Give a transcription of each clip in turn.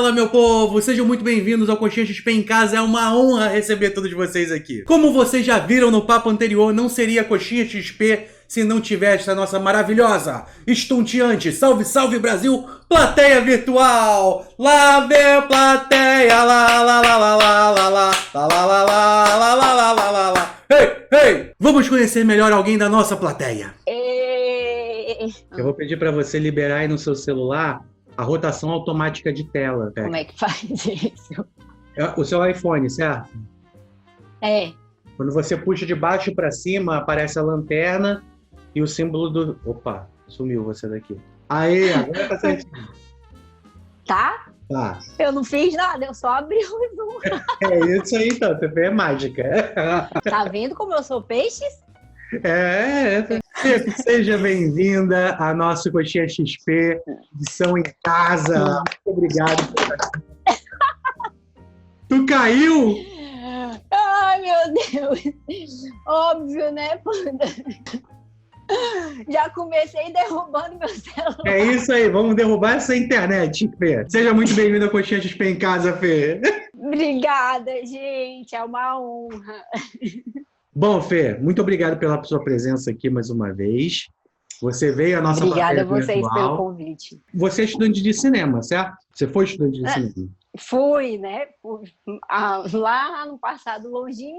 Fala, meu povo! Sejam muito bem-vindos ao Coxinha XP em Casa. É uma honra receber todos vocês aqui. Como vocês já viram no papo anterior, não seria Coxinha XP se não tivesse a nossa maravilhosa, estonteante, salve, salve Brasil, plateia virtual! Lá vem plateia, lá, lá, lá, lá, lá, lá, lá, lá, lá, lá, lá, lá, lá, lá, lá, lá, lá. Ei, ei! Vamos conhecer melhor alguém da nossa plateia. Eu vou pedir para você liberar aí no seu celular a rotação automática de tela. Como é que faz isso? O seu iPhone, certo? É. Quando você puxa de baixo para cima, aparece a lanterna e o símbolo do... Opa, sumiu você daqui. Aê, agora tá certinho. Tá? Tá. Eu não fiz nada, eu só abri o zoom. É isso aí, então. Você fez mágica. Tá vendo como eu sou peixes? Seja bem-vinda a nosso Coxinha XP, edição em casa. Muito obrigado por estar aqui. Tu caiu? Ai, meu Deus. Óbvio, né, Panda? Já comecei derrubando meu celular. É isso aí, vamos derrubar essa internet, Fê. Seja muito bem-vindo ao Coxinha XP em Casa, Fê. Obrigada, gente. É uma honra. Bom, Fê, muito obrigado pela sua presença aqui mais uma vez. Você veio à nossa Obrigada a plateia vocês virtual. pelo convite. Você é estudante de cinema, certo? Você foi estudante de cinema? Fui, né? Lá no passado longínquo.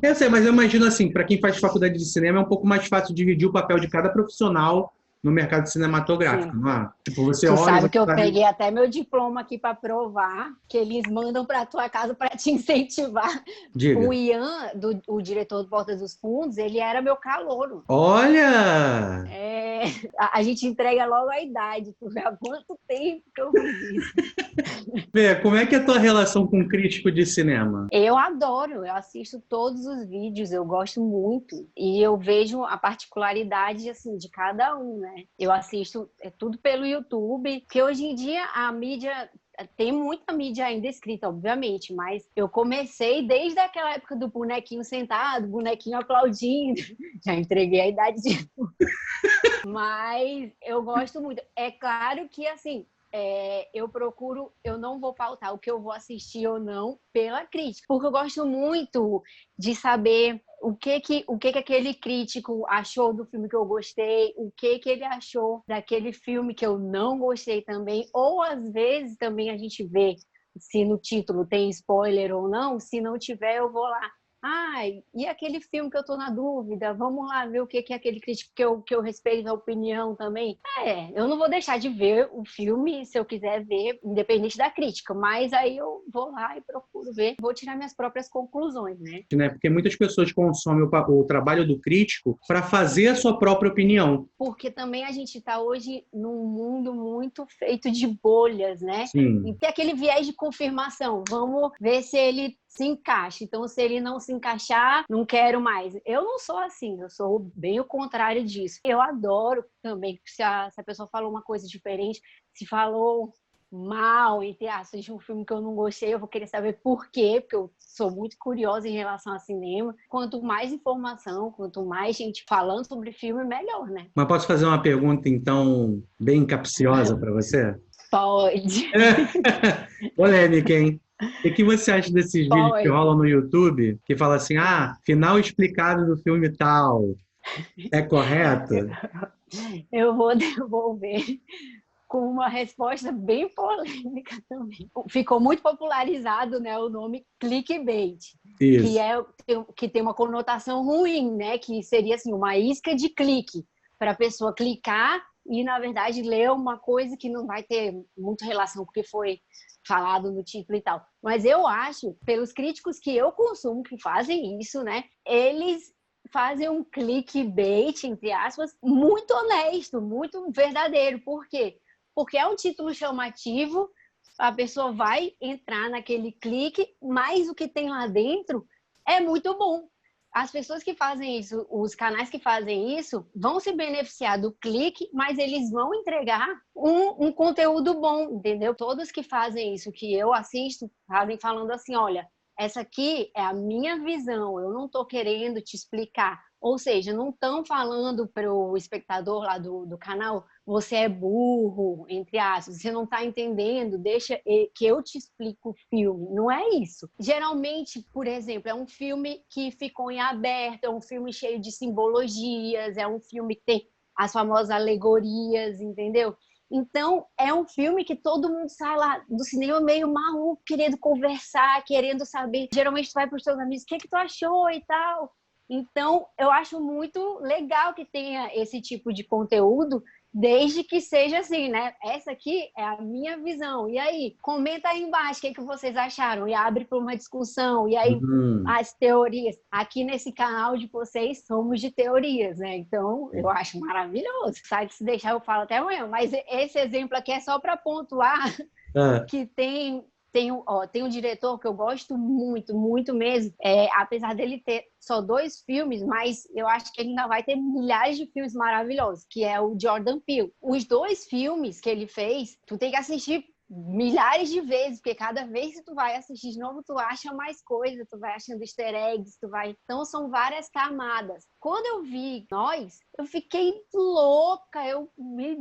Eu sei, mas eu imagino assim, para quem faz faculdade de cinema é um pouco mais fácil dividir o papel de cada profissional no mercado cinematográfico, não é? Tipo, você Tu olha... sabe que eu peguei até meu diploma aqui para provar, que eles mandam para tua casa para te incentivar. Diga. O Ian, o diretor do Porta dos Fundos, ele era meu calouro. Olha! A gente entrega logo a idade, tu vê há quanto tempo que eu fiz isso. Fê, como é que é a tua relação com crítico de cinema? Eu adoro, eu assisto todos os vídeos, eu gosto muito. E eu vejo a particularidade, assim, de cada um, né? Eu assisto tudo pelo YouTube, que hoje em dia a mídia... Tem muita mídia ainda escrita, obviamente, mas eu comecei desde aquela época do bonequinho sentado, bonequinho aplaudindo. Já entreguei a idade de... Mas eu gosto muito. É claro que, assim, eu não vou pautar o que eu vou assistir ou não pela crítica, porque eu gosto muito de saber o que aquele crítico achou do filme que eu gostei, o que ele achou daquele filme que eu não gostei também, ou às vezes também a gente vê se no título tem spoiler ou não, se não tiver eu vou lá. E aquele filme que eu tô na dúvida, vamos lá ver o que é aquele crítico que eu respeito a opinião também. Eu não vou deixar de ver o filme se eu quiser ver, independente da crítica, mas aí eu vou lá e procuro ver, vou tirar minhas próprias conclusões, né? Porque muitas pessoas consomem o trabalho do crítico para fazer a sua própria opinião. Porque também a gente está hoje num mundo muito feito de bolhas, né? Sim. E tem aquele viés de confirmação, vamos ver se ele se encaixa. Então, se ele não se encaixar, não quero mais. Eu não sou assim, eu sou bem o contrário disso. Eu adoro também, se a pessoa falou uma coisa diferente, se falou mal, entre aspas, de um filme que eu não gostei, eu vou querer saber por quê, porque eu sou muito curiosa em relação a cinema. Quanto mais informação, quanto mais gente falando sobre filme, melhor, né? Mas posso fazer uma pergunta, então, bem capciosa para você? Pode. Polêmica, hein? O que você acha desses vídeos que rolam no YouTube, que fala assim, final explicado do filme tal, é correto? Eu vou devolver com uma resposta bem polêmica também. Ficou muito popularizado, né, o nome clickbait, que tem uma conotação ruim, né, que seria assim, uma isca de clique, para a pessoa clicar e, na verdade, ler uma coisa que não vai ter muita relação com o que foi falado no título e tal. Mas eu acho, pelos críticos que eu consumo, que fazem isso, né, eles fazem um clickbait, entre aspas, muito honesto, muito verdadeiro. Por quê? Porque é um título chamativo, a pessoa vai entrar naquele clique, mas o que tem lá dentro é muito bom. As pessoas que fazem isso, os canais que fazem isso, vão se beneficiar do clique, mas eles vão entregar um conteúdo bom, entendeu? Todos que fazem isso, que eu assisto, fazem falando assim, olha, essa aqui é a minha visão, eu não estou querendo te explicar. Ou seja, não estão falando para o espectador lá do canal, você é burro, entre aspas, você não está entendendo, deixa que eu te explico o filme. Não é isso. Geralmente, por exemplo, é um filme que ficou em aberto, é um filme cheio de simbologias, é um filme que tem as famosas alegorias, entendeu? Então, é um filme que todo mundo sai lá do cinema meio maluco, querendo conversar, querendo saber. Geralmente, tu vai para os teus amigos, o que tu achou e tal. Então, eu acho muito legal que tenha esse tipo de conteúdo, desde que seja assim, né? Essa aqui é a minha visão. E aí, comenta aí embaixo o que vocês acharam. E abre para uma discussão. E aí, as teorias. Aqui nesse canal de vocês, somos de teorias, né? Então, eu acho maravilhoso. Sabe, se deixar, eu falo até amanhã. Mas esse exemplo aqui é só para pontuar que tem um diretor que eu gosto muito, muito mesmo. Apesar dele ter só 2 filmes, mas eu acho que ele ainda vai ter milhares de filmes maravilhosos, que é o Jordan Peele. Os 2 filmes que ele fez, tu tem que assistir milhares de vezes, porque cada vez que tu vai assistir de novo, tu acha mais coisa, tu vai achando easter eggs, Então, são várias camadas. Quando eu vi Nós, eu fiquei louca,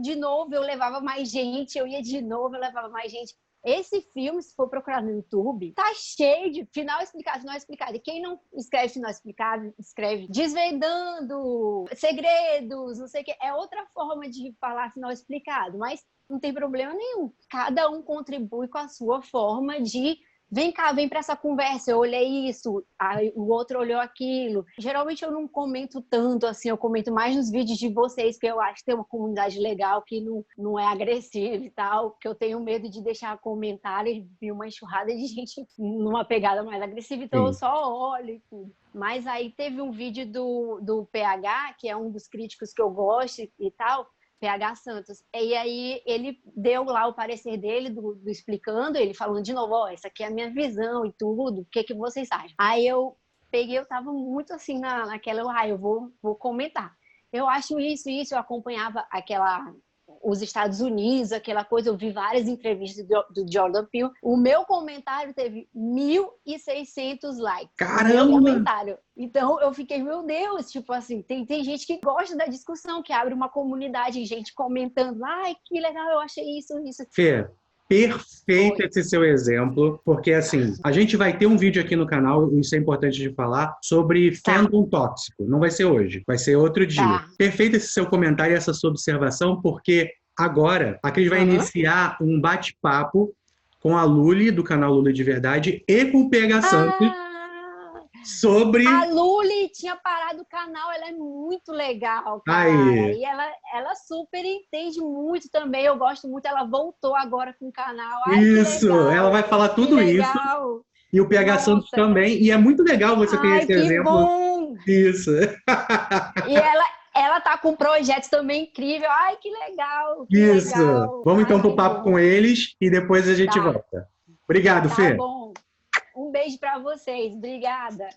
de novo, eu levava mais gente, eu ia de novo, eu levava mais gente. Esse filme, se for procurar no YouTube, tá cheio de final explicado, final explicado. E quem não escreve final explicado, escreve desvendando segredos, não sei o que. É outra forma de falar final explicado, mas não tem problema nenhum. Cada um contribui com a sua forma de vem cá, vem para essa conversa, eu olhei isso, aí o outro olhou aquilo. Geralmente eu não comento tanto, assim, eu comento mais nos vídeos de vocês, que eu acho que tem uma comunidade legal, que não é agressiva e tal, que eu tenho medo de deixar comentário e vir uma enxurrada de gente numa pegada mais agressiva, então eu só olho e tudo. Mas aí teve um vídeo do PH, que é um dos críticos que eu gosto e tal, PH Santos. E aí ele deu lá o parecer dele, do explicando, ele falando de novo, essa aqui é a minha visão e tudo, o que vocês acham? Aí eu peguei, eu tava muito assim naquela, eu vou comentar. Eu acho isso, eu acompanhava os Estados Unidos, aquela coisa, eu vi várias entrevistas do Jordan Peele. O meu comentário teve 1.600 likes. Caramba! Meu comentário. Então, eu fiquei, meu Deus, tipo assim, tem gente que gosta da discussão, que abre uma comunidade, gente comentando, ai, que legal, eu achei isso. Fê, perfeito esse seu exemplo, porque assim, a gente vai ter um vídeo aqui no canal, isso é importante de falar, sobre fandom tóxico. Não vai ser hoje, vai ser outro dia. Perfeito esse seu comentário e essa sua observação, porque agora a Cris vai iniciar um bate-papo com a Luli, do canal Luli de Verdade, e com o PH Santos. Sobre... A Luli tinha parado o canal, ela é muito legal, cara. E ela super entende muito também, eu gosto muito, ela voltou agora com o canal. Ai, isso, ela vai falar tudo isso. E o PH Santos também, e é muito legal você ter esse exemplo. Bom. Isso. E ela tá com projetos também incríveis. Ai, que legal. Isso. Legal. Vamos então pro papo com eles e depois a gente volta. Obrigado, Fê. Tá bom. Um beijo para vocês. Obrigada.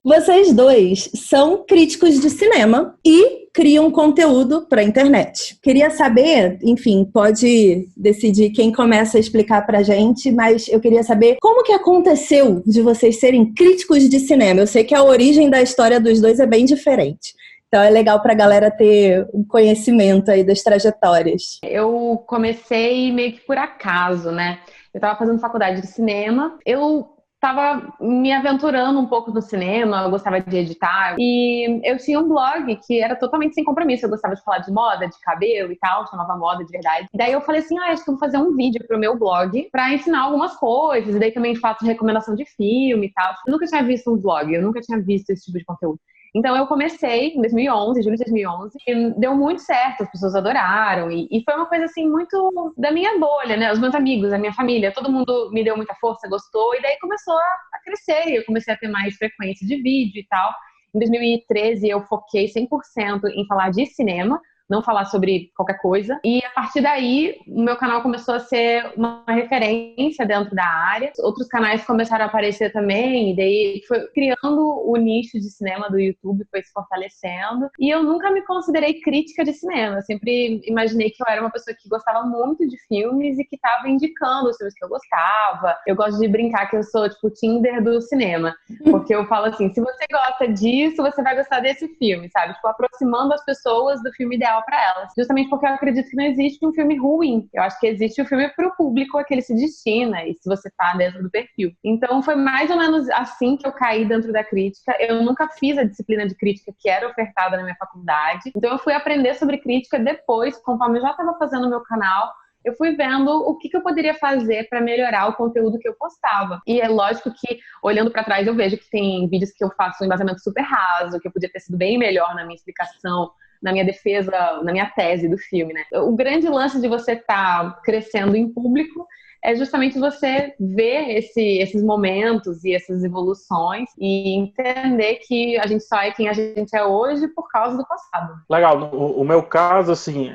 Vocês dois são críticos de cinema e criam conteúdo para a internet. Queria saber, enfim, pode decidir quem começa a explicar pra gente, mas eu queria saber como que aconteceu de vocês serem críticos de cinema. Eu sei que a origem da história dos dois é bem diferente. Então é legal pra galera ter um conhecimento aí das trajetórias. Eu comecei meio que por acaso, né? Eu tava fazendo faculdade de cinema, eu tava me aventurando um pouco no cinema, eu gostava de editar, e eu tinha um blog que era totalmente sem compromisso, eu gostava de falar de moda, de cabelo e tal, chamava Moda de Verdade. E daí eu falei assim, acho que eu vou fazer um vídeo pro meu blog pra ensinar algumas coisas, e daí também faço recomendação de filme e tal. Eu nunca tinha visto um vlog, eu nunca tinha visto esse tipo de conteúdo. Então eu comecei em 2011, julho de 2011, e deu muito certo, as pessoas adoraram, e foi uma coisa assim muito da minha bolha, né? Os meus amigos, a minha família, todo mundo me deu muita força, gostou, e daí começou a crescer, e eu comecei a ter mais frequência de vídeo e tal. Em 2013 eu foquei 100% em falar de cinema, não falar sobre qualquer coisa. E a partir daí, o meu canal começou a ser uma referência dentro da área. Outros canais começaram a aparecer também, e daí foi criando o nicho de cinema do YouTube, foi se fortalecendo. E eu nunca me considerei crítica de cinema. Eu sempre imaginei que eu era uma pessoa que gostava muito de filmes e que estava indicando os filmes que eu gostava. Eu gosto de brincar que eu sou, tipo, o Tinder do cinema. Porque eu falo assim, se você gosta disso, você vai gostar desse filme, sabe? Tipo, aproximando as pessoas do filme ideal para elas. Justamente porque eu acredito que não existe um filme ruim. Eu acho que existe o filme para o público a que ele se destina e se você tá dentro do perfil. Então foi mais ou menos assim que eu caí dentro da crítica. Eu nunca fiz a disciplina de crítica que era ofertada na minha faculdade. Então eu fui aprender sobre crítica depois, conforme eu já estava fazendo o meu canal. Eu fui vendo o que eu poderia fazer para melhorar o conteúdo que eu postava. E é lógico que, olhando para trás, eu vejo que tem vídeos que eu faço um embasamento super raso, que eu podia ter sido bem melhor na minha explicação, na minha defesa, na minha tese do filme, né? O grande lance de você estar crescendo em público é justamente você ver esses momentos e essas evoluções e entender que a gente só é quem a gente é hoje por causa do passado. Legal. O meu caso, assim,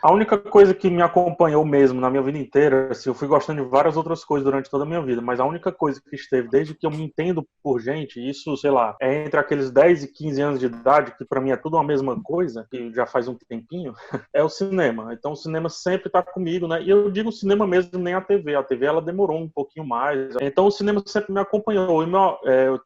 a única coisa que me acompanhou mesmo na minha vida inteira, assim, eu fui gostando de várias outras coisas durante toda a minha vida, mas a única coisa que esteve desde que eu me entendo por gente, isso, sei lá, é entre aqueles 10 e 15 anos de idade, que pra mim é tudo a mesma coisa, que já faz um tempinho, é o cinema. Então o cinema sempre tá comigo, né? E eu digo cinema mesmo, nem a TV. A TV, ela demorou um pouquinho mais. Então o cinema sempre me acompanhou. Eu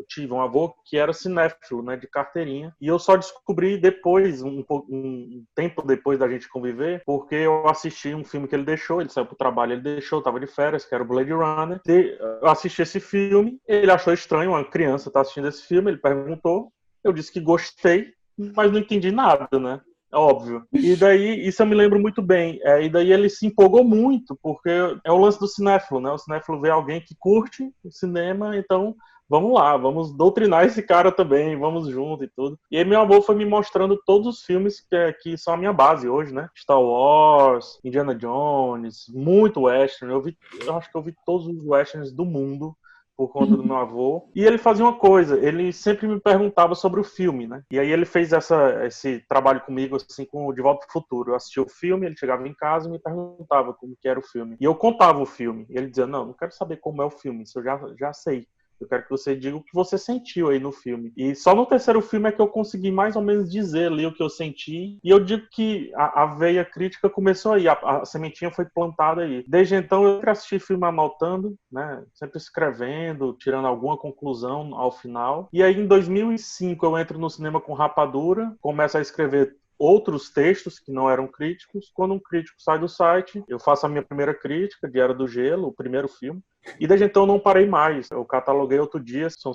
tive um avô que era cinéfilo, né, de carteirinha, e eu só descobri depois, um tempo depois da gente conviver, porque eu assisti um filme que ele deixou, ele saiu pro trabalho, ele deixou, eu tava de férias, que era o Blade Runner. Eu assisti esse filme, ele achou estranho, uma criança tá assistindo esse filme, ele perguntou, eu disse que gostei, mas não entendi nada, né? Óbvio. E daí, isso eu me lembro muito bem. E daí ele se empolgou muito, porque é o lance do cinéfilo, né? O cinéfilo vê alguém que curte o cinema, então vamos lá, vamos doutrinar esse cara também, vamos junto e tudo. E aí meu avô foi me mostrando todos os filmes que são a minha base hoje, né? Star Wars, Indiana Jones, muito western. Eu acho que eu vi todos os westerns do mundo por conta do meu avô. E ele fazia uma coisa, ele sempre me perguntava sobre o filme, né? E aí ele fez esse trabalho comigo, assim, com o De Volta pro Futuro. Eu assistia o filme, ele chegava em casa e me perguntava como que era o filme. E eu contava o filme. E ele dizia, não quero saber como é o filme, isso eu já sei. Eu quero que você diga o que você sentiu aí no filme. E só no terceiro filme é que eu consegui mais ou menos dizer ali o que eu senti. E eu digo que a veia crítica começou aí, a sementinha foi plantada aí. Desde então eu sempre assisti filme anotando, né? Sempre escrevendo, tirando alguma conclusão ao final. E aí em 2005 eu entro no cinema com Rapadura, começo a escrever outros textos que não eram críticos. Quando um crítico sai do site, eu faço a minha primeira crítica de Era do Gelo, o primeiro filme. E desde então eu não parei mais. Eu cataloguei outro dia, são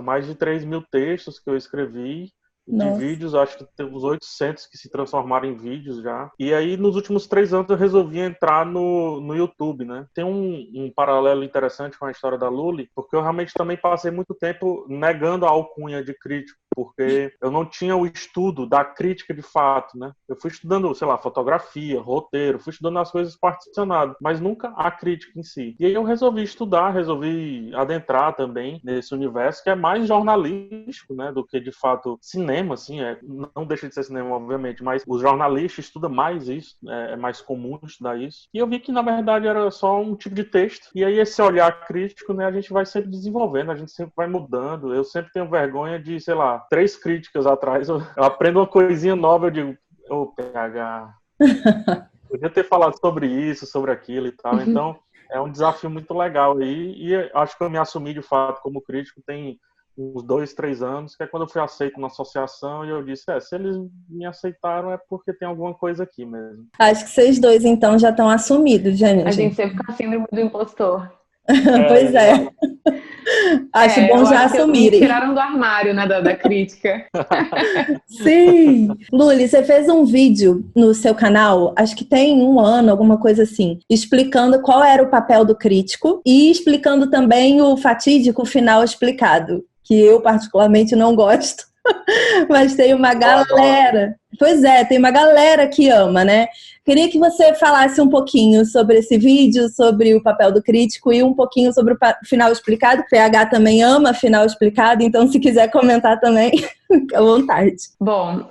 mais de 3.000 textos que eu escrevi. De vídeos, acho que tem uns 800 que se transformaram em vídeos já. E aí, nos últimos 3 anos, eu resolvi entrar no YouTube, né? Tem um paralelo interessante com a história da Lully, porque eu realmente também passei muito tempo negando a alcunha de crítico, porque eu não tinha o estudo da crítica de fato, né? Eu fui estudando, sei lá, fotografia, roteiro, fui estudando as coisas particionadas, mas nunca a crítica em si. E aí eu resolvi estudar, resolvi adentrar também nesse universo que é mais jornalístico, né? Do que, de fato, cinema, assim, não deixa de ser cinema, obviamente, mas os jornalistas estudam mais isso, é mais comum estudar isso. E eu vi que, na verdade, era só um tipo de texto. E aí, esse olhar crítico, né, a gente vai sempre desenvolvendo, a gente sempre vai mudando. Eu sempre tenho vergonha de, sei lá, 3 críticas atrás, eu aprendo uma coisinha nova, eu digo, PH, podia ter falado sobre isso, sobre aquilo e tal. Então, é um desafio muito legal aí, e acho que eu me assumi, de fato, como crítico, tem uns 2, 3 anos, que é quando eu fui aceito na associação, e eu disse, se eles me aceitaram é porque tem alguma coisa aqui mesmo. Acho que vocês dois, então, já estão assumidos, gente. A gente sempre fica com a síndrome do impostor. Pois é. Acho bom já assumirem. Me tiraram do armário, né, da crítica. Sim. Lully, você fez um vídeo no seu canal, acho que tem 1 ano, alguma coisa assim, explicando qual era o papel do crítico e explicando também o fatídico final explicado, que eu particularmente não gosto. Mas tem uma galera Pois é, tem uma galera que ama, né? Queria que você falasse um pouquinho sobre esse vídeo, sobre o papel do crítico e um pouquinho sobre o final explicado. O PH também ama final explicado, então se quiser comentar também, fica à vontade. Bom,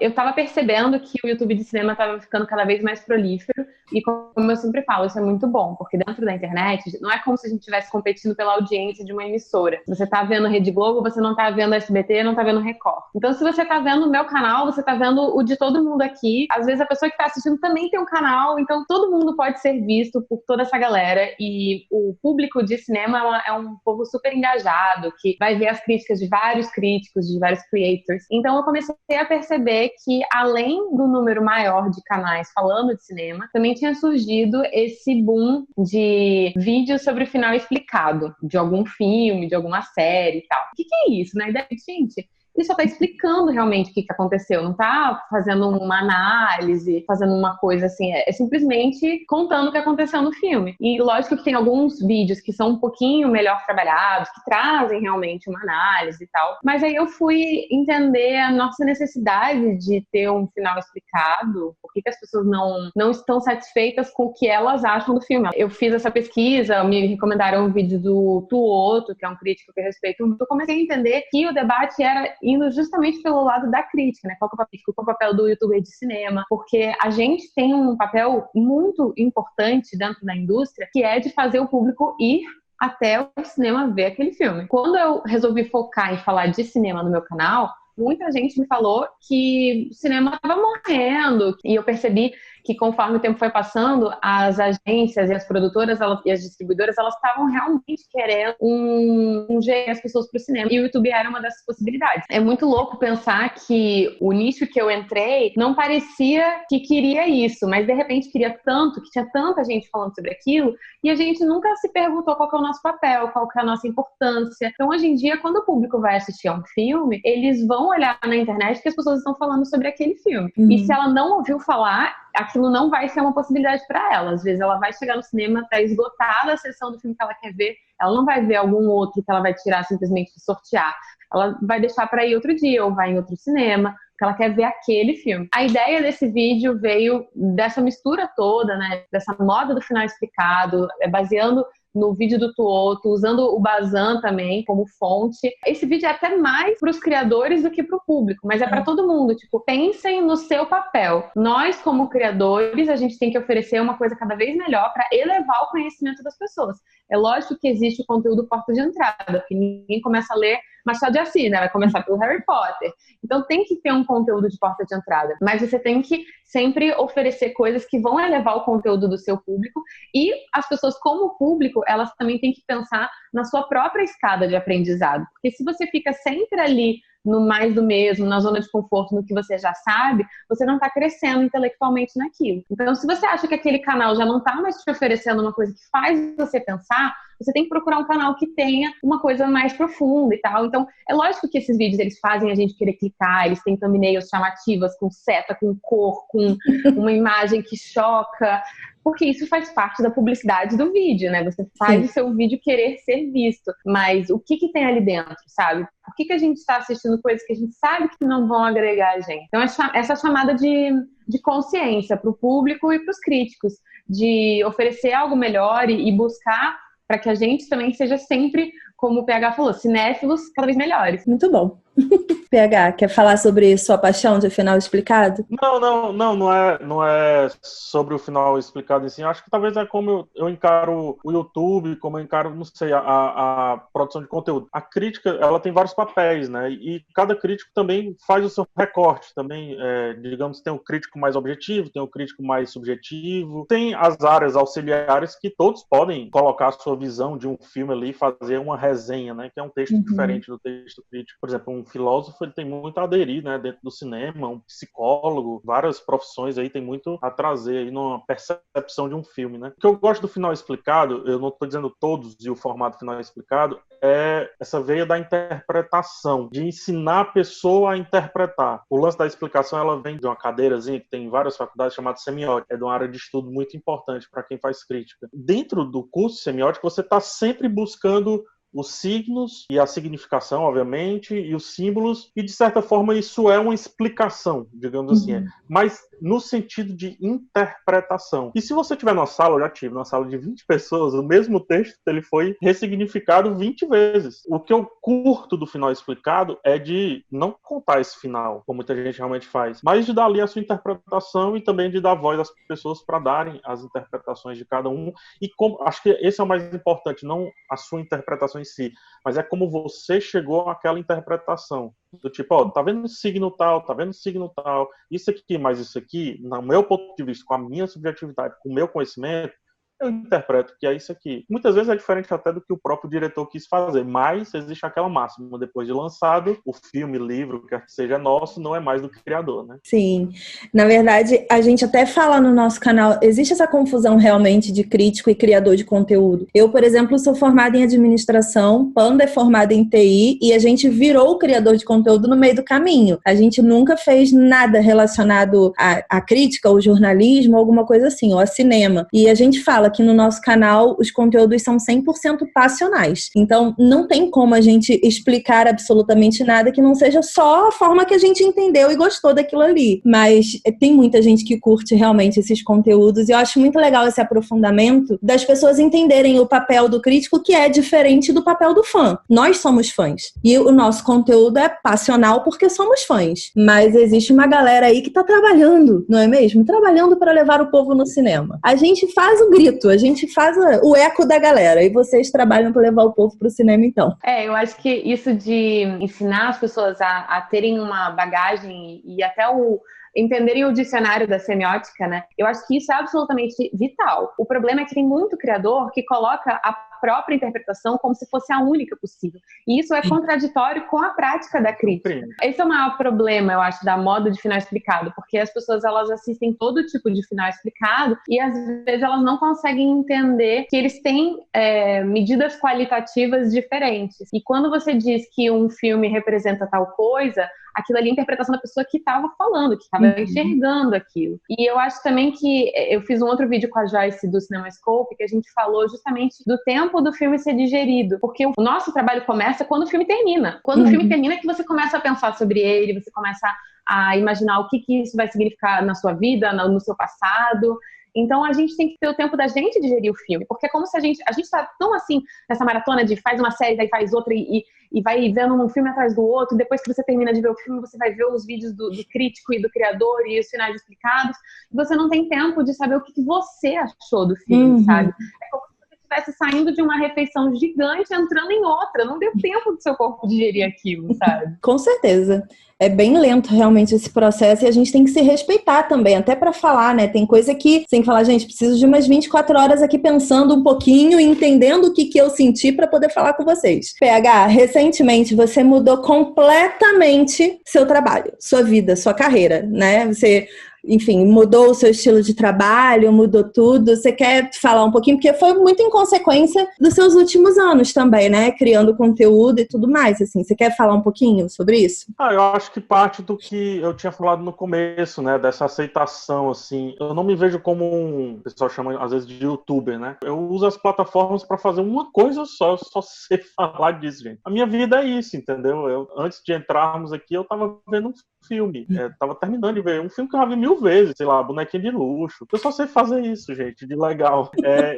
eu estava percebendo que o YouTube de cinema estava ficando cada vez mais prolífero e, como eu sempre falo, isso é muito bom, porque dentro da internet não é como se a gente estivesse competindo pela audiência de uma emissora. Você está vendo Rede Globo, você não está vendo SBT, não está vendo Record. Então, se você está vendo o meu canal, você está vendo o de todo mundo aqui. Às vezes a pessoa que está assistindo também tem um canal, então todo mundo pode ser visto por toda essa galera. E o público de cinema é um povo super engajado, que vai ver as críticas de vários críticos, de vários creators. Então eu comecei a perceber que, além do número maior de canais falando de cinema, também tinha surgido esse boom de vídeos sobre o final explicado, de algum filme, de alguma série e tal. O que é isso, né? Gente, ele só está explicando realmente o que aconteceu, não está fazendo uma análise, fazendo uma coisa assim, é simplesmente contando o que aconteceu no filme. E lógico que tem alguns vídeos que são um pouquinho melhor trabalhados, que trazem realmente uma análise e tal, mas aí eu fui entender a nossa necessidade de ter um final explicado, por que as pessoas não estão satisfeitas com o que elas acham do filme. Eu fiz essa pesquisa, me recomendaram um vídeo do Tuoto, que é um crítico que eu respeito muito. Eu comecei a entender que o debate era indo justamente pelo lado da crítica, né? Qual é o papel do youtuber de cinema? Porque a gente tem um papel muito importante dentro da indústria, que é de fazer o público ir até o cinema ver aquele filme. Quando eu resolvi focar em falar de cinema no meu canal, muita gente me falou que o cinema estava morrendo. E eu percebi que, conforme o tempo foi passando, as agências e as produtoras e as distribuidoras, elas estavam realmente querendo jeito as pessoas para o cinema. E o YouTube era uma dessas possibilidades. É muito louco pensar que o nicho que eu entrei não parecia que queria isso, mas de repente queria tanto, que tinha tanta gente falando sobre aquilo, e a gente nunca se perguntou qual que é o nosso papel, qual que é a nossa importância. Então, hoje em dia, quando o público vai assistir a um filme, eles vão olhar na internet que as pessoas estão falando sobre aquele filme. E se ela não ouviu falar, aquilo não vai ser uma possibilidade para ela. Às vezes ela vai chegar no cinema, tá esgotada a sessão do filme que ela quer ver, ela não vai ver algum outro que ela vai tirar simplesmente de sortear. Ela vai deixar para ir outro dia, ou vai em outro cinema, porque ela quer ver aquele filme. A ideia desse vídeo veio dessa mistura toda, né? Dessa moda do final explicado, baseando no vídeo do Tuoto, usando o Bazan também como fonte. Esse vídeo é até mais para os criadores do que para o público, mas é para todo mundo. Tipo, pensem no seu papel. Nós, como criadores, a gente tem que oferecer uma coisa cada vez melhor para elevar o conhecimento das pessoas. É lógico que existe o conteúdo porta de entrada, que ninguém começa a ler Machado de Assis, né? Vai começar pelo Harry Potter. Então tem que ter um conteúdo de porta de entrada. Mas você tem que sempre oferecer coisas que vão elevar o conteúdo do seu público, e as pessoas, como público, elas também têm que pensar na sua própria escada de aprendizado. Porque se você fica sempre ali no mais do mesmo, na zona de conforto, no que você já sabe, você não está crescendo intelectualmente naquilo. Então, se você acha que aquele canal já não está mais te oferecendo uma coisa que faz você pensar, você tem que procurar um canal que tenha uma coisa mais profunda e tal. Então, é lógico que esses vídeos, eles fazem a gente querer clicar, eles têm thumbnails chamativas, com seta, com cor, com uma imagem que choca, porque isso faz parte da publicidade do vídeo, né? Você faz o seu vídeo querer ser visto, mas o que tem ali dentro, sabe? Por que a gente está assistindo coisas que a gente sabe que não vão agregar a gente? Então, essa chamada de consciência para o público e para os críticos, de oferecer algo melhor e buscar para que a gente também seja sempre, como o PH falou, cinéfilos cada vez melhores. Muito bom. PH, quer falar sobre sua paixão de final explicado? Não é sobre o final explicado em si. Acho que talvez é como eu encaro o YouTube, como eu encaro, não sei, a produção de conteúdo. A crítica, ela tem vários papéis, né? E cada crítico também faz o seu recorte. Também, digamos, tem o crítico mais objetivo, tem o crítico mais subjetivo, tem as áreas auxiliares que todos podem colocar a sua visão de um filme ali e fazer uma resenha, né? Que é um texto diferente do texto crítico. Por exemplo, um filósofo, ele tem muito a aderir, né, dentro do cinema, um psicólogo, várias profissões aí tem muito a trazer aí numa percepção de um filme, né. O que eu gosto do final explicado, eu não estou dizendo todos e o formato final explicado, é essa veia da interpretação, de ensinar a pessoa a interpretar. O lance da explicação, ela vem de uma cadeirazinha que tem em várias faculdades chamada semiótica, é de uma área de estudo muito importante para quem faz crítica. Dentro do curso de semiótica, você está sempre buscando os signos e a significação, obviamente, e os símbolos, e de certa forma isso é uma explicação, digamos assim, mas no sentido de interpretação. E se você tiver numa sala, eu já tive, numa sala de 20 pessoas, o mesmo texto ele foi ressignificado 20 vezes. O que eu curto do final explicado é de não contar esse final, como muita gente realmente faz, mas de dar ali a sua interpretação e também de dar voz às pessoas para darem as interpretações de cada um. E como, acho que esse é o mais importante, não a sua interpretação em si, mas é como você chegou àquela interpretação. Do tipo, ó, tá vendo signo tal, tá vendo signo tal, isso aqui, mas isso aqui, no meu ponto de vista, com a minha subjetividade, com o meu conhecimento, eu interpreto que é isso aqui. Muitas vezes é diferente até do que o próprio diretor quis fazer, mas existe aquela máxima, depois de lançado, o filme, livro, quer que seja nosso, não é mais do criador, né? Sim, na verdade, a gente até fala no nosso canal, existe essa confusão realmente de crítico e criador de conteúdo. Eu, por exemplo, sou formada em administração, Panda é formada em TI, e a gente virou criador de conteúdo no meio do caminho. A gente nunca fez nada relacionado à crítica, ou jornalismo, alguma coisa assim, ou a cinema. E a gente fala que no nosso canal os conteúdos são 100% passionais. Então, não tem como a gente explicar absolutamente nada que não seja só a forma que a gente entendeu e gostou daquilo ali. Mas tem muita gente que curte realmente esses conteúdos e eu acho muito legal esse aprofundamento das pessoas entenderem o papel do crítico, que é diferente do papel do fã. Nós somos fãs. E o nosso conteúdo é passional porque somos fãs. Mas existe uma galera aí que tá trabalhando, não é mesmo? Trabalhando para levar o povo no cinema. A gente faz o grito, a gente faz o eco da galera, e vocês trabalham para levar o povo pro cinema, então. Eu acho que isso de ensinar as pessoas a terem uma bagagem e até entenderem o dicionário da semiótica, né? Eu acho que isso é absolutamente vital. O problema é que tem muito criador que coloca a própria interpretação como se fosse a única possível. E isso é contraditório com a prática da crítica. Esse é o maior problema, eu acho, da moda de final explicado, porque as pessoas, elas assistem todo tipo de final explicado e às vezes elas não conseguem entender que eles têm medidas qualitativas diferentes. E quando você diz que um filme representa tal coisa, aquilo ali é a interpretação da pessoa que estava falando, que estava enxergando aquilo. E eu acho também que eu fiz um outro vídeo com a Joyce do CinemaScope, que a gente falou justamente do tempo do filme ser digerido, porque o nosso trabalho começa quando o filme termina. Quando o filme termina é que você começa a pensar sobre ele, você começa a imaginar o que isso vai significar na sua vida, no seu passado. Então a gente tem que ter o tempo da gente digerir o filme, porque é como se a gente tá tão assim nessa maratona de faz uma série, daí faz outra e vai vendo um filme atrás do outro. Depois que você termina de ver o filme, você vai ver os vídeos do crítico e do criador e os finais explicados, e você não tem tempo de saber o que você achou do filme, sabe? É como se você estivesse saindo de uma refeição gigante entrando em outra, não deu tempo do seu corpo digerir aquilo, sabe? Com certeza. É bem lento realmente esse processo e a gente tem que se respeitar também, até para falar, né? Tem coisa que você tem que falar, gente, preciso de umas 24 horas aqui pensando um pouquinho e entendendo o que eu senti para poder falar com vocês. PH, recentemente você mudou completamente seu trabalho, sua vida, sua carreira, né? Você, enfim, mudou o seu estilo de trabalho, mudou tudo. Você quer falar um pouquinho? Porque foi muito em consequência dos seus últimos anos também, né? Criando conteúdo e tudo mais, assim. Você quer falar um pouquinho sobre isso? Eu acho que parte do que eu tinha falado no começo, né? Dessa aceitação, assim. Eu não me vejo como o pessoal chama, às vezes, de youtuber, né? Eu uso as plataformas para fazer uma coisa só sei falar disso, gente. A minha vida é isso, entendeu? Antes de entrarmos aqui, eu tava vendo um filme. Tava terminando de ver um filme que eu já vi 1000 vezes, sei lá, Bonequinho de Luxo. Eu só sei fazer isso, gente, de legal.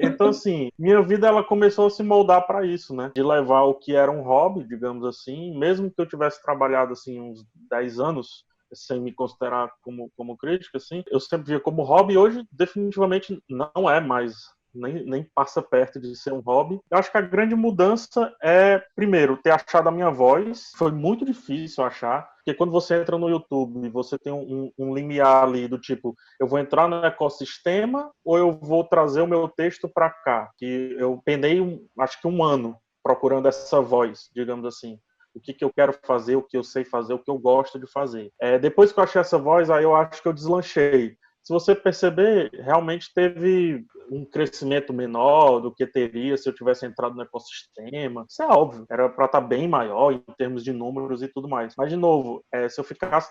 Então, assim, minha vida, ela começou a se moldar para isso, né? De levar o que era um hobby, digamos assim, mesmo que eu tivesse trabalhado, assim, uns 10 anos, sem me considerar como crítico, assim, eu sempre via como hobby, e hoje definitivamente não é mais, nem passa perto de ser um hobby. Eu acho que a grande mudança é, primeiro, ter achado a minha voz. Foi muito difícil achar, porque quando você entra no YouTube, você tem um limiar ali do tipo, eu vou entrar no ecossistema ou eu vou trazer o meu texto para cá? Que eu penei, acho que um ano procurando essa voz, digamos assim. O que eu quero fazer, o que eu sei fazer, o que eu gosto de fazer. Depois que eu achei essa voz, aí eu acho que eu deslanchei. se você perceber, realmente teve um crescimento menor do que teria se eu tivesse entrado no ecossistema. Isso é óbvio, era para estar bem maior em termos de números e tudo mais. Mas, de novo, se eu ficasse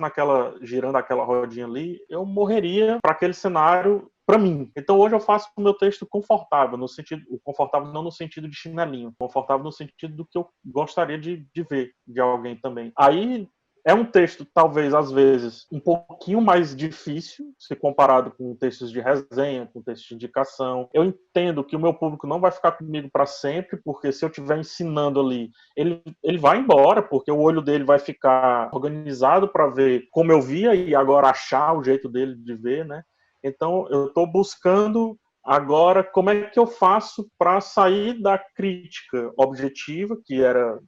girando aquela rodinha ali, eu morreria para aquele cenário para mim. Então hoje eu faço o meu texto confortável, confortável não no sentido de chinelinho, confortável no sentido do que eu gostaria de ver de alguém também. Aí é um texto, talvez, às vezes, um pouquinho mais difícil, se comparado com textos de resenha, com textos de indicação. Eu entendo que o meu público não vai ficar comigo para sempre, porque se eu estiver ensinando ali, ele vai embora, porque o olho dele vai ficar organizado para ver como eu via e agora achar o jeito dele de ver, né? Então, eu estou buscando agora como é que eu faço para sair da crítica objetiva, que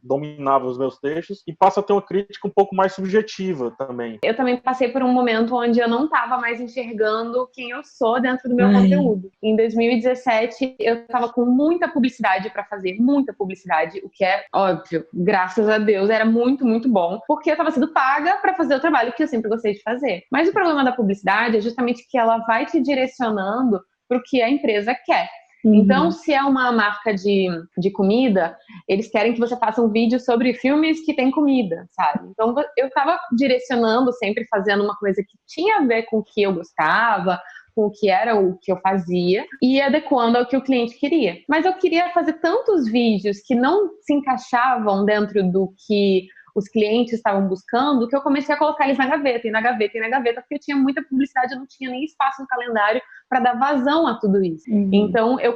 dominava os meus textos, e passa a ter uma crítica um pouco mais subjetiva também. Eu também passei por um momento onde eu não estava mais enxergando quem eu sou dentro do meu conteúdo. Em 2017, eu estava com muita publicidade para fazer, muita publicidade, o que é óbvio, graças a Deus, era muito, muito bom, porque eu estava sendo paga para fazer o trabalho que eu sempre gostei de fazer. Mas o problema da publicidade é justamente que ela vai te direcionando para o que a empresa quer. Então, se é uma marca de comida, eles querem que você faça um vídeo sobre filmes que tem comida, sabe? Então, eu estava direcionando, sempre fazendo uma coisa que tinha a ver com o que eu gostava, com o que era o que eu fazia, e adequando ao que o cliente queria. Mas eu queria fazer tantos vídeos que não se encaixavam dentro do que os clientes estavam buscando, que eu comecei a colocar eles na gaveta, e na gaveta, e na gaveta, porque eu tinha muita publicidade, eu não tinha nem espaço no calendário para dar vazão a tudo isso. Então, eu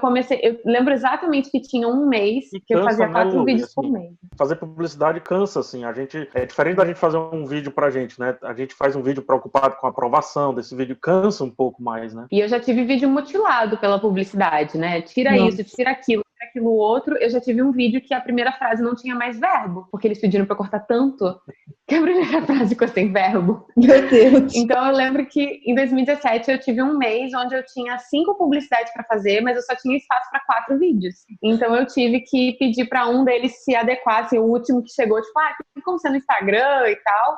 lembro exatamente que tinha um mês que eu fazia 4 vídeos por mês. Fazer publicidade cansa, assim, é diferente da gente fazer um vídeo pra gente, né? A gente faz um vídeo preocupado com a aprovação desse vídeo, cansa um pouco mais, né? E eu já tive vídeo mutilado pela publicidade, né? Tira isso, tira aquilo outro. Eu já tive um vídeo que a primeira frase não tinha mais verbo, porque eles pediram pra eu cortar tanto que a primeira frase ficou sem verbo. Meu Deus! Então eu lembro que em 2017 eu tive um mês onde eu tinha 5 publicidades pra fazer, mas eu só tinha espaço pra 4 vídeos. Então eu tive que pedir pra um deles se adequasse, o último que chegou, tipo, tem como ser no Instagram e tal.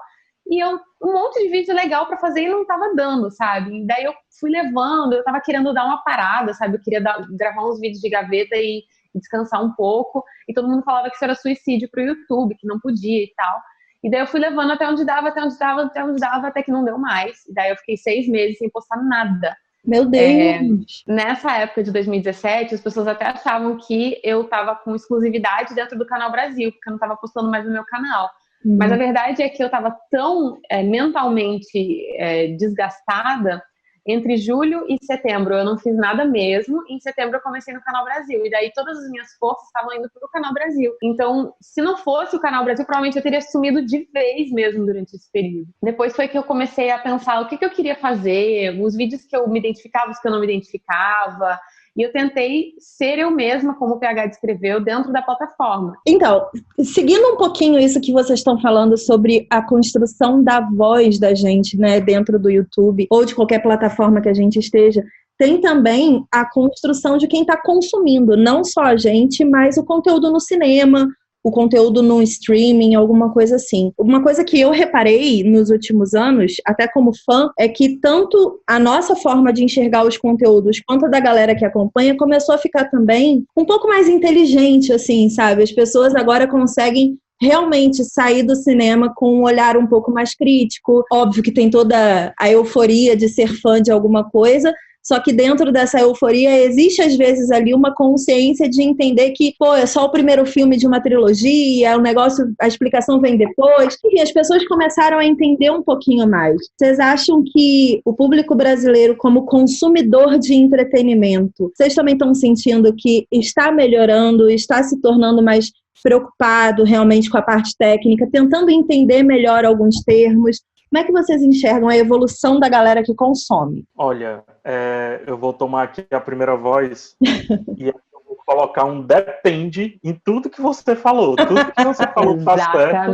E um monte de vídeo legal pra fazer e não tava dando, sabe? E daí eu fui levando, eu tava querendo dar uma parada, sabe? Eu queria gravar uns vídeos de gaveta e descansar um pouco. E todo mundo falava que isso era suicídio pro YouTube, que não podia e tal. E daí eu fui levando até onde dava, até que não deu mais. E daí eu fiquei 6 meses sem postar nada. Meu Deus! Nessa época de 2017, as pessoas até achavam que eu tava com exclusividade dentro do Canal Brasil, porque eu não tava postando mais no meu canal. Mas a verdade é que eu estava tão mentalmente desgastada. Entre julho e setembro eu não fiz nada mesmo. Em setembro eu comecei no Canal Brasil. E daí todas as minhas forças estavam indo para o Canal Brasil. Então, se não fosse o Canal Brasil, provavelmente eu teria sumido de vez mesmo durante esse período. Depois foi que eu comecei a pensar o que eu queria fazer, os vídeos que eu me identificava, os que eu não me identificava. E eu tentei ser eu mesma, como o PH descreveu, dentro da plataforma. Então, seguindo um pouquinho isso que vocês estão falando sobre a construção da voz da gente, né, dentro do YouTube ou de qualquer plataforma que a gente esteja, tem também a construção de quem está consumindo, não só a gente, mas o conteúdo no cinema, o conteúdo no streaming, alguma coisa assim. Uma coisa que eu reparei nos últimos anos, até como fã, é que tanto a nossa forma de enxergar os conteúdos quanto a da galera que acompanha começou a ficar também um pouco mais inteligente, assim, sabe? As pessoas agora conseguem realmente sair do cinema com um olhar um pouco mais crítico. Óbvio que tem toda a euforia de ser fã de alguma coisa, só que dentro dessa euforia existe às vezes ali uma consciência de entender que, é só o primeiro filme de uma trilogia, o negócio, a explicação vem depois. E as pessoas começaram a entender um pouquinho mais. Vocês acham que o público brasileiro, como consumidor de entretenimento, vocês também estão sentindo que está melhorando, está se tornando mais preocupado realmente com a parte técnica, tentando entender melhor alguns termos? Como é que vocês enxergam a evolução da galera que consome? Olha, eu vou tomar aqui a primeira voz e eu vou colocar um depende em tudo que você falou. Tudo que você falou está certo,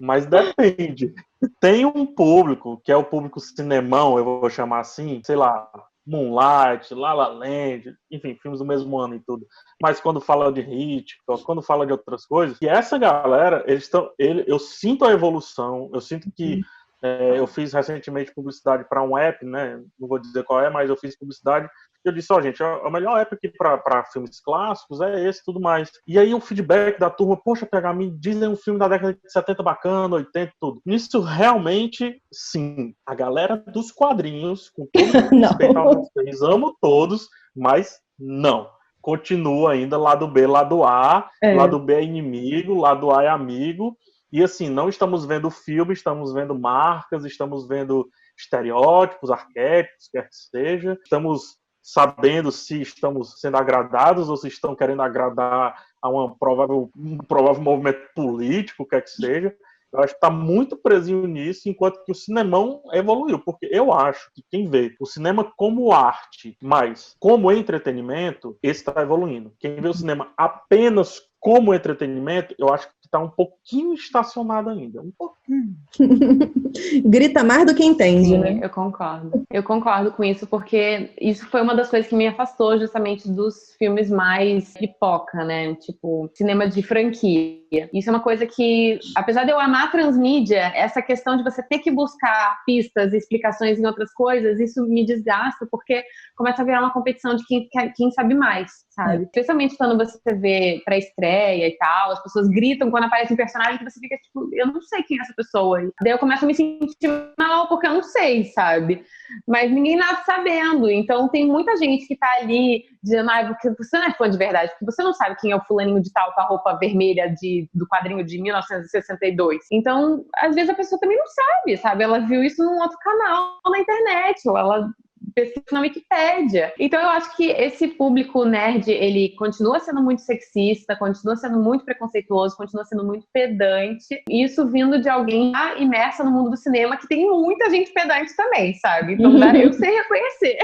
mas depende. Tem um público, que é o público cinemão, eu vou chamar assim, sei lá, Moonlight, La La Land, enfim, filmes do mesmo ano e tudo. Mas quando fala de Hitchcock, quando fala de outras coisas, e essa galera, eu sinto a evolução, eu sinto que Eu fiz recentemente publicidade para um app, né? Não vou dizer qual é, mas eu fiz publicidade. Eu disse, gente, o melhor app aqui para filmes clássicos é esse e tudo mais. E aí o feedback da turma, poxa, PH, me dizem um filme da década de 70 bacana, 80 tudo. Isso realmente, sim. A galera dos quadrinhos, com todo respeito a vocês, amo todos, mas não. Continua ainda lado B, lado A. Lado B é inimigo, lado A é amigo. E assim, não estamos vendo filme, estamos vendo marcas, estamos vendo estereótipos, arquétipos, quer que seja. Estamos sabendo se estamos sendo agradados ou se estão querendo agradar a um provável movimento político, quer que seja. Eu acho que está muito presinho nisso, enquanto que o cinemão evoluiu. Porque eu acho que quem vê o cinema como arte, mas como entretenimento, esse está evoluindo. Quem vê o cinema apenas como entretenimento, eu acho que está um pouquinho estacionado ainda. Um pouquinho. Grita mais do que entende, Sim, né? Eu concordo. Eu concordo com isso, porque isso foi uma das coisas que me afastou justamente dos filmes mais pipoca, né? Tipo, cinema de franquia. Isso é uma coisa que, apesar de eu amar a transmídia, essa questão de você ter que buscar pistas e explicações em outras coisas, isso me desgasta, porque começa a virar uma competição de quem sabe mais, sabe? Especialmente quando você vê pré-estreia e tal, as pessoas gritam quando aparece um personagem que você fica tipo, eu não sei quem é essa pessoa. Daí eu começo a me sentir mal porque eu não sei, sabe? Mas ninguém nasce sabendo. Então tem muita gente que tá ali dizendo, porque você não é fã de verdade, porque você não sabe quem é o fulaninho de tal com a roupa vermelha do quadrinho de 1962. Então, às vezes a pessoa também não sabe? Ela viu isso num outro canal na internet, ou ela pesquisa na Wikipédia. Então eu acho que esse público nerd, ele continua sendo muito sexista, continua sendo muito preconceituoso, continua sendo muito pedante. Isso vindo de alguém imersa no mundo do cinema, que tem muita gente pedante também, sabe? Então eu sei reconhecer.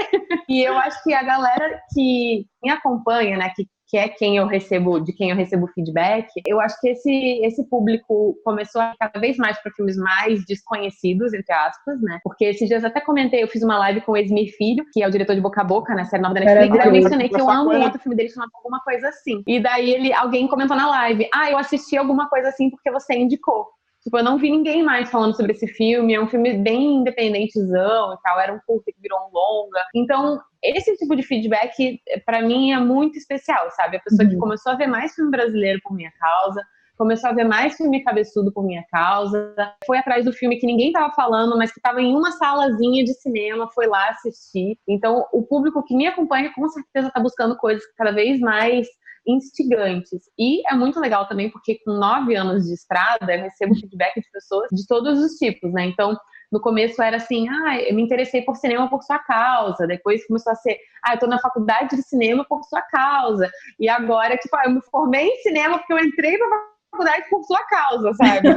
E eu acho que a galera que me acompanha, né, que é de quem eu recebo feedback, eu acho que esse público começou a ir cada vez mais para filmes mais desconhecidos, entre aspas, né? Porque esses dias até comentei, eu fiz uma live com o Esmir Filho, que é o diretor de Boca a Boca, né? Série nova da Netflix, aí eu mencionei que eu amo um outro filme dele chamado Alguma Coisa Assim. E daí alguém comentou na live, eu assisti Alguma Coisa Assim porque você indicou. Tipo, eu não vi ninguém mais falando sobre esse filme, é um filme bem independentezão e tal, era um curta que virou um longa. Então, esse tipo de feedback, pra mim, é muito especial, sabe? A pessoa que começou a ver mais filme brasileiro por minha causa, começou a ver mais filme cabeçudo por minha causa, foi atrás do filme que ninguém tava falando, mas que tava em uma salazinha de cinema, foi lá assistir. Então, o público que me acompanha, com certeza, tá buscando coisas cada vez mais instigantes. E é muito legal também, porque com 9 anos de estrada, eu recebo feedback de pessoas de todos os tipos, né? Então, no começo era assim, eu me interessei por cinema por sua causa. Depois começou a ser, eu tô na faculdade de cinema por sua causa. E agora, tipo, eu me formei em cinema porque eu entrei pra faculdade por sua causa, sabe?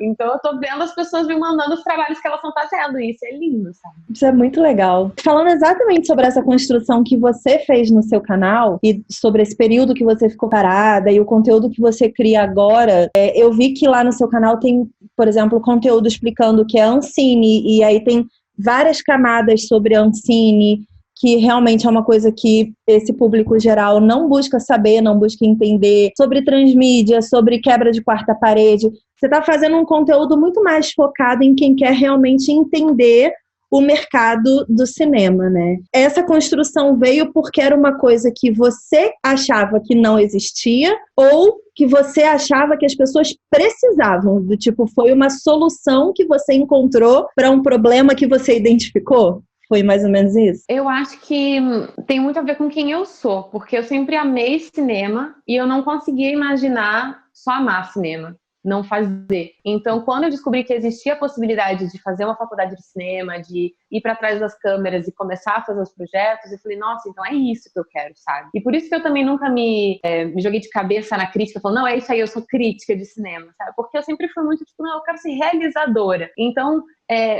Então eu tô vendo as pessoas me mandando os trabalhos que elas estão fazendo, e isso é lindo, sabe? Isso é muito legal. Falando exatamente sobre essa construção que você fez no seu canal e sobre esse período que você ficou parada e o conteúdo que você cria agora, eu vi que lá no seu canal tem, por exemplo, conteúdo explicando o que é Ancine, e aí tem várias camadas sobre Ancine, que realmente é uma coisa que esse público geral não busca saber, não busca entender, sobre transmídia, sobre quebra de quarta parede. Você está fazendo um conteúdo muito mais focado em quem quer realmente entender o mercado do cinema, né? Essa construção veio porque era uma coisa que você achava que não existia ou que você achava que as pessoas precisavam, do tipo, foi uma solução que você encontrou para um problema que você identificou? Foi mais ou menos isso? Eu acho que tem muito a ver com quem eu sou, porque eu sempre amei cinema e eu não conseguia imaginar só amar cinema, não fazer. Então, quando eu descobri que existia a possibilidade de fazer uma faculdade de cinema, de ir para trás das câmeras e começar a fazer os projetos, eu falei, nossa, então é isso que eu quero, sabe? E por isso que eu também nunca me joguei de cabeça na crítica, falando, não, é isso aí, eu sou crítica de cinema, sabe? Porque eu sempre fui muito, tipo, não, eu quero ser realizadora. Então,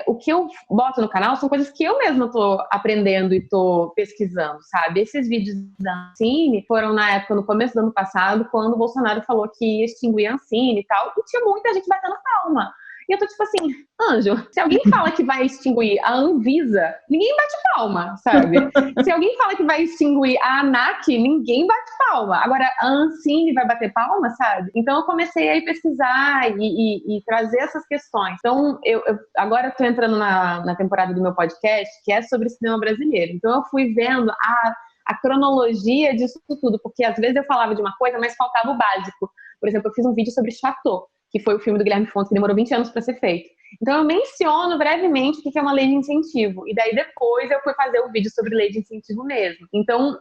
o que eu boto no canal são coisas que eu mesma tô aprendendo e tô pesquisando, sabe? Esses vídeos da Ancine foram na época, no começo do ano passado, quando o Bolsonaro falou que ia extinguir a Ancine e tal, e tinha muita gente batendo palma. E eu tô tipo assim, Anjo, se alguém fala que vai extinguir a Anvisa, ninguém bate palma, sabe? Se alguém fala que vai extinguir a ANAC, ninguém bate palma. Agora, a Ancine vai bater palma, sabe? Então, eu comecei a ir pesquisar e trazer essas questões. Então, eu agora tô entrando na temporada do meu podcast, que é sobre cinema brasileiro. Então, eu fui vendo a cronologia disso tudo, porque às vezes eu falava de uma coisa, mas faltava o básico. Por exemplo, eu fiz um vídeo sobre Chateau, que foi o filme do Guilherme Fontes, que demorou 20 anos para ser feito. Então, eu menciono brevemente o que é uma lei de incentivo. E daí, depois, eu fui fazer um vídeo sobre lei de incentivo mesmo. Então,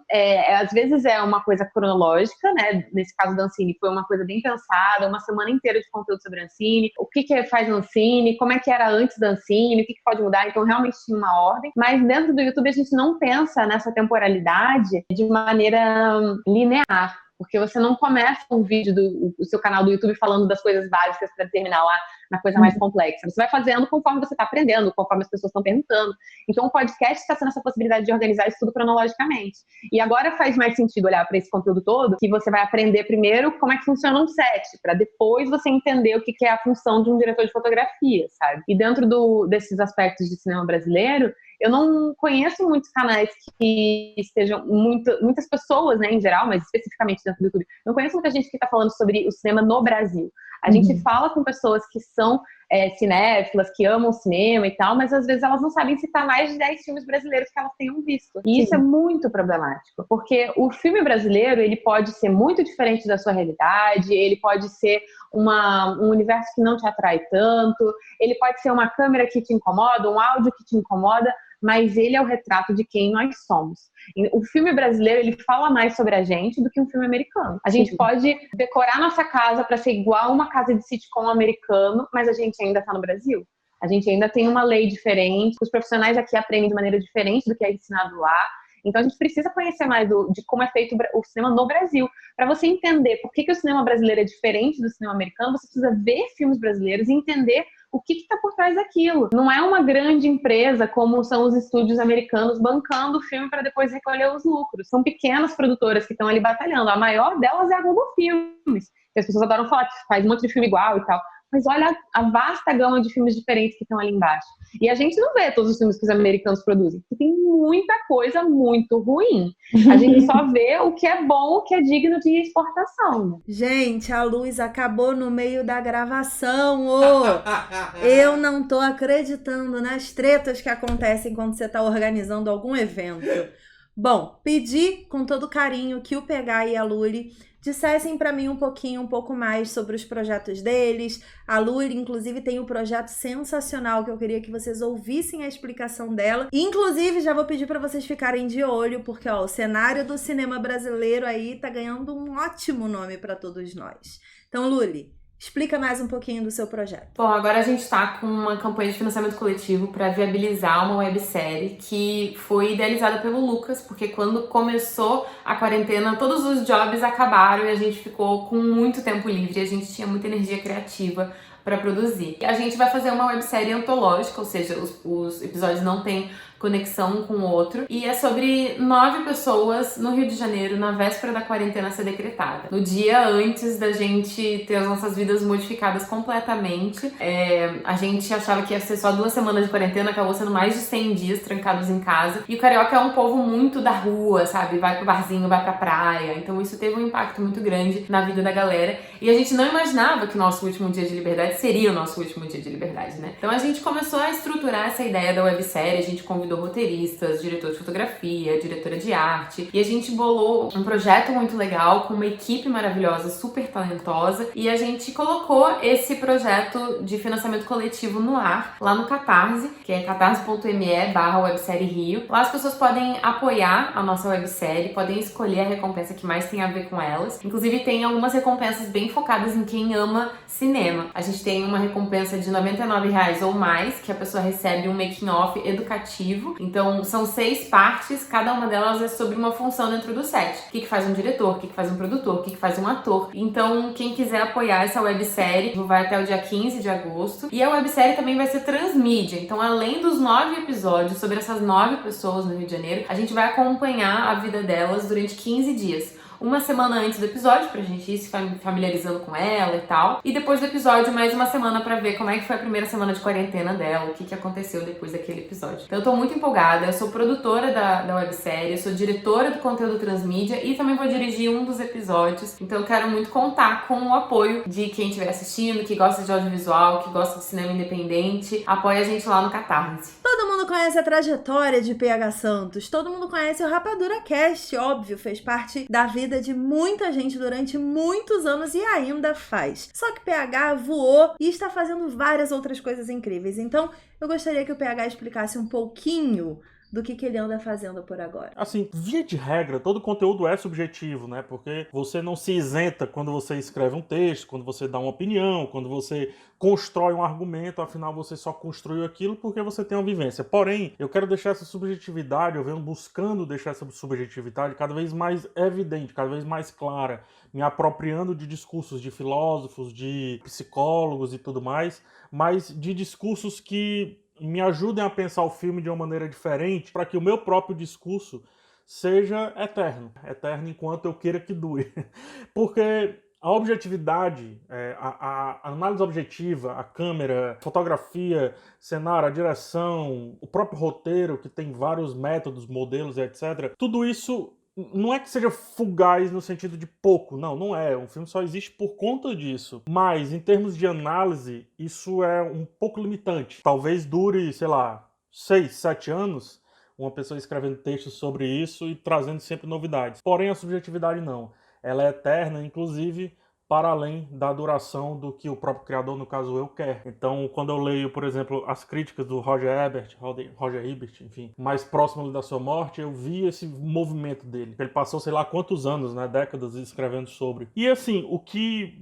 às vezes é uma coisa cronológica, né? Nesse caso da Ancine, foi uma coisa bem pensada, uma semana inteira de conteúdo sobre a Ancine, o que faz a Ancine, como é que era antes da Ancine, o que pode mudar. Então, realmente tinha uma ordem. Mas dentro do YouTube, a gente não pensa nessa temporalidade de maneira linear. Porque você não começa um vídeo do seu canal do YouTube falando das coisas básicas para terminar lá na coisa mais complexa. Você vai fazendo conforme você está aprendendo, conforme as pessoas estão perguntando. Então, o podcast está sendo essa possibilidade de organizar isso tudo cronologicamente. E agora faz mais sentido olhar para esse conteúdo todo, que você vai aprender primeiro como é que funciona um set, para depois você entender o que é a função de um diretor de fotografia, sabe? E dentro desses aspectos de cinema brasileiro, eu não conheço muitos canais que estejam, muitas pessoas, né, em geral, mas especificamente dentro do YouTube, não conheço muita gente que está falando sobre o cinema no Brasil. A gente fala com pessoas que são cinéfilas, que amam cinema e tal, mas às vezes elas não sabem citar mais de 10 filmes brasileiros que elas tenham visto. E isso é muito problemático, porque o filme brasileiro, ele pode ser muito diferente da sua realidade, ele pode ser um universo que não te atrai tanto, ele pode ser uma câmera que te incomoda, um áudio que te incomoda, mas ele é o retrato de quem nós somos. O filme brasileiro, ele fala mais sobre a gente do que um filme americano. A gente pode decorar nossa casa para ser igual uma casa de sitcom americano, mas a gente ainda está no Brasil. A gente ainda tem uma lei diferente, os profissionais aqui aprendem de maneira diferente do que é ensinado lá. Então, a gente precisa conhecer mais de como é feito o cinema no Brasil. Para você entender por que o cinema brasileiro é diferente do cinema americano, você precisa ver filmes brasileiros e entender o que está por trás daquilo. Não é uma grande empresa como são os estúdios americanos bancando o filme para depois recolher os lucros. São pequenas produtoras que estão ali batalhando. A maior delas é a Globo Filmes, que as pessoas adoram falar que faz um monte de filme igual e tal. Mas olha a vasta gama de filmes diferentes que estão ali embaixo. E a gente não vê todos os filmes que os americanos produzem, porque tem muita coisa muito ruim. A gente só vê o que é bom, o que é digno de exportação. Gente, a luz acabou no meio da gravação. Eu não tô acreditando nas tretas que acontecem quando você tá organizando algum evento. Bom, pedi com todo carinho que o PH e a Luli dissessem para mim um pouco mais sobre os projetos deles. A Luli, inclusive, tem um projeto sensacional que eu queria que vocês ouvissem a explicação dela. Inclusive, já vou pedir para vocês ficarem de olho, porque o cenário do cinema brasileiro aí tá ganhando um ótimo nome para todos nós. Então, Luli, explica mais um pouquinho do seu projeto. Bom, agora a gente está com uma campanha de financiamento coletivo para viabilizar uma websérie que foi idealizada pelo Lucas, porque quando começou a quarentena, todos os jobs acabaram e a gente ficou com muito tempo livre, a gente tinha muita energia criativa para produzir. E a gente vai fazer uma websérie antológica, ou seja, os episódios não têm conexão um com o outro, e é sobre 9 pessoas no Rio de Janeiro na véspera da quarentena ser decretada. No dia antes da gente ter as nossas vidas modificadas completamente, a gente achava que ia ser só 2 semanas de quarentena, acabou sendo mais de 100 dias trancados em casa, e o carioca é um povo muito da rua, sabe? Vai pro barzinho, vai pra praia, então isso teve um impacto muito grande na vida da galera, e a gente não imaginava que o nosso último dia de liberdade seria o nosso último dia de liberdade, né? Então a gente começou a estruturar essa ideia da websérie, a gente convidou roteiristas, diretor de fotografia, diretora de arte, e a gente bolou um projeto muito legal com uma equipe maravilhosa, super talentosa, e a gente colocou esse projeto de financiamento coletivo no ar, lá no Catarse, que é catarse.me/websérierio. Lá as pessoas podem apoiar a nossa websérie, podem escolher a recompensa que mais tem a ver com elas. Inclusive tem algumas recompensas bem focadas em quem ama cinema. A gente tem uma recompensa de R$99 ou mais, que a pessoa recebe um making-off educativo. Então, são 6 partes, cada uma delas é sobre uma função dentro do set. O que faz um diretor, o que faz um produtor, o que faz um ator. Então, quem quiser apoiar essa websérie, vai até o dia 15 de agosto. E a websérie também vai ser transmídia. Então, além dos 9 episódios sobre essas 9 pessoas no Rio de Janeiro, a gente vai acompanhar a vida delas durante 15 dias. uma semana antes do episódio, pra gente ir se familiarizando com ela e tal. E depois do episódio, mais uma semana pra ver como é que foi a primeira semana de quarentena dela, o que aconteceu depois daquele episódio. Então eu tô muito empolgada, eu sou produtora da websérie, eu sou diretora do conteúdo transmídia e também vou dirigir um dos episódios. Então eu quero muito contar com o apoio de quem estiver assistindo, que gosta de audiovisual, que gosta de cinema independente. Apoia a gente lá no Catarse. Todo mundo conhece a trajetória de PH Santos, todo mundo conhece o Rapadura Cast, óbvio, fez parte da vida de muita gente durante muitos anos e ainda faz. Só que PH voou e está fazendo várias outras coisas incríveis. Então, eu gostaria que o PH explicasse um pouquinho do que ele anda fazendo por agora. Assim, via de regra, todo conteúdo é subjetivo, né? Porque você não se isenta quando você escreve um texto, quando você dá uma opinião, quando você constrói um argumento, afinal você só construiu aquilo porque você tem uma vivência. Porém, eu quero deixar essa subjetividade, eu venho buscando deixar essa subjetividade cada vez mais evidente, cada vez mais clara, me apropriando de discursos de filósofos, de psicólogos e tudo mais, mas de discursos que me ajudem a pensar o filme de uma maneira diferente, para que o meu próprio discurso seja eterno enquanto eu queira que dure. Porque a objetividade, a análise objetiva, a câmera, a fotografia, cenário, a direção, o próprio roteiro, que tem vários métodos, modelos, etc., tudo isso não é que seja fugaz no sentido de pouco, não é. Um filme só existe por conta disso. Mas, em termos de análise, isso é um pouco limitante. Talvez dure, 6, 7 anos, uma pessoa escrevendo textos sobre isso e trazendo sempre novidades. Porém, a subjetividade não. Ela é eterna, inclusive, para além da duração do que o próprio criador, no caso eu, quer. Então, quando eu leio, por exemplo, as críticas do Roger Ebert, enfim, mais próximo da sua morte, eu vi esse movimento dele. Ele passou, sei lá quantos anos, né, décadas escrevendo sobre. E assim,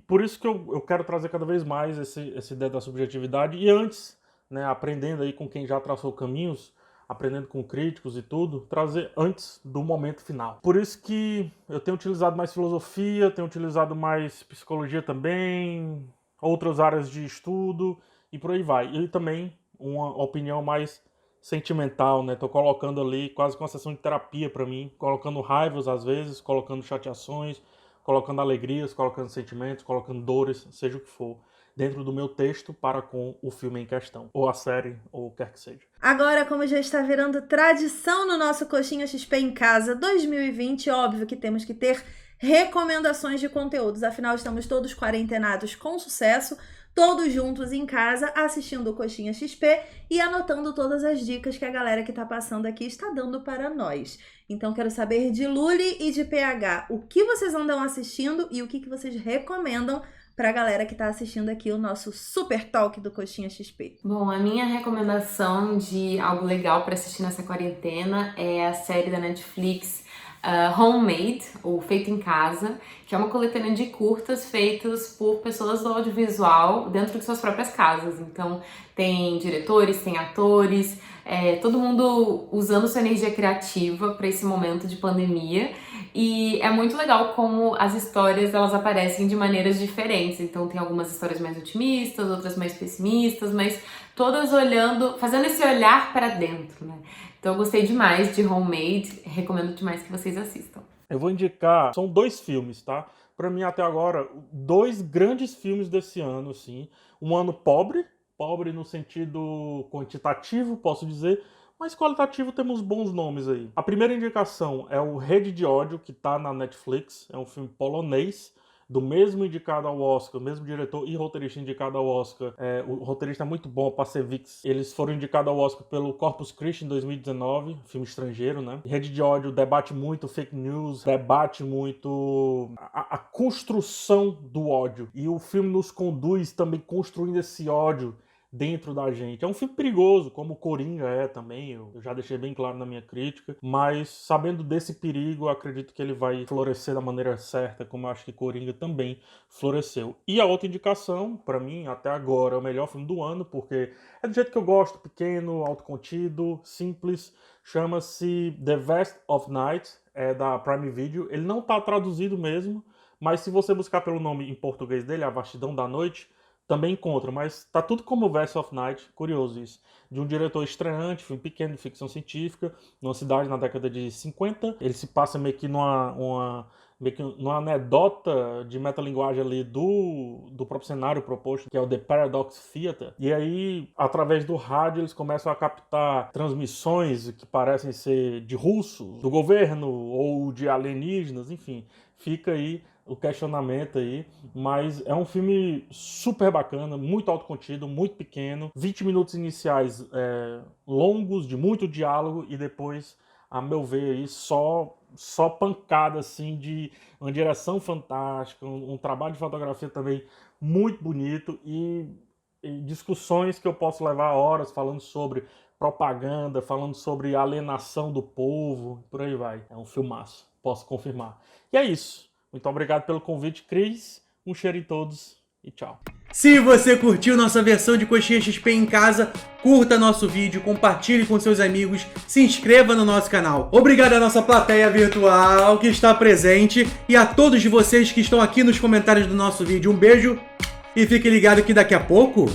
por isso que eu quero trazer cada vez mais essa ideia da subjetividade. E antes, né, aprendendo aí com quem já traçou caminhos, aprendendo com críticos e tudo, trazer antes do momento final. Por isso que eu tenho utilizado mais filosofia, tenho utilizado mais psicologia também, outras áreas de estudo e por aí vai. E também uma opinião mais sentimental, né? Tô colocando ali quase que uma sessão de terapia para mim, colocando raivas às vezes, colocando chateações, colocando alegrias, colocando sentimentos, colocando dores, seja o que for, dentro do meu texto para com o filme em questão, ou a série, ou o que quer que seja. Agora, como já está virando tradição no nosso Coxinha XP em Casa 2020, óbvio que temos que ter recomendações de conteúdos, afinal estamos todos quarentenados com sucesso, todos juntos em casa, assistindo o Coxinha XP e anotando todas as dicas que a galera que está passando aqui está dando para nós. Então, quero saber de Luli e de PH, o que vocês andam assistindo e o que vocês recomendam para a galera que está assistindo aqui o nosso Super Talk do Coxinha XP. Bom, a minha recomendação de algo legal para assistir nessa quarentena é a série da Netflix Homemade, ou Feito em Casa, que é uma coletânea de curtas feitos por pessoas do audiovisual dentro de suas próprias casas. Então, tem diretores, tem atores, todo mundo usando sua energia criativa para esse momento de pandemia. E é muito legal como as histórias elas aparecem de maneiras diferentes. Então, tem algumas histórias mais otimistas, outras mais pessimistas, mas todas fazendo esse olhar para dentro, né? Então eu gostei demais de Homemade, recomendo demais que vocês assistam. Eu vou indicar, são 2 filmes, tá? Pra mim até agora, 2 grandes filmes desse ano, assim. Um ano pobre no sentido quantitativo, posso dizer, mas qualitativo temos bons nomes aí. A primeira indicação é o Rede de Ódio, que tá na Netflix, é um filme polonês, do mesmo indicado ao Oscar, o mesmo diretor e roteirista indicado ao Oscar. O roteirista é muito bom, o Passevics. Eles foram indicados ao Oscar pelo Corpus Christi em 2019, filme estrangeiro, né? Rede de Ódio debate muito fake news, debate muito a construção do ódio. E o filme nos conduz também construindo esse ódio dentro da gente. É um filme perigoso, como o Coringa é também, eu já deixei bem claro na minha crítica, mas sabendo desse perigo, eu acredito que ele vai florescer da maneira certa, como eu acho que Coringa também floresceu. E a outra indicação, pra mim, até agora, é o melhor filme do ano, porque é do jeito que eu gosto, pequeno, autocontido, simples, chama-se The Vast of Night, é da Prime Video, ele não tá traduzido mesmo, mas se você buscar pelo nome em português dele, A Vastidão da Noite, também encontra, mas tá tudo como Vast of Night, curioso isso. De um diretor estreante, filme pequeno de ficção científica, numa cidade na década de 50. Ele se passa meio que meio que numa anedota de metalinguagem ali do próprio cenário proposto, que é o The Paradox Theater. E aí, através do rádio, eles começam a captar transmissões que parecem ser de russos, do governo ou de alienígenas, enfim. Fica aí o questionamento aí, mas é um filme super bacana, muito autocontido, muito pequeno, 20 minutos iniciais longos, de muito diálogo, e depois, a meu ver, aí, só pancada, assim, de uma direção fantástica, um trabalho de fotografia também muito bonito, e discussões que eu posso levar horas falando sobre propaganda, falando sobre alienação do povo, por aí vai. É um filmaço, posso confirmar. E é isso. Muito obrigado pelo convite, Cris. Um cheiro em todos e tchau. Se você curtiu nossa versão de Coxinha XP em casa, curta nosso vídeo, compartilhe com seus amigos, se inscreva no nosso canal. Obrigado à nossa plateia virtual que está presente e a todos de vocês que estão aqui nos comentários do nosso vídeo. Um beijo e fique ligado que daqui a pouco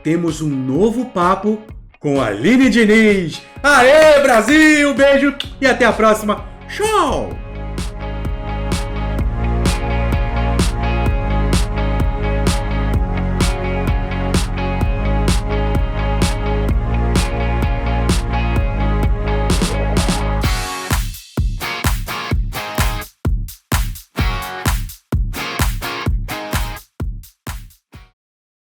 temos um novo papo com a Aline Diniz. Aê, Brasil! Beijo e até a próxima. Tchau!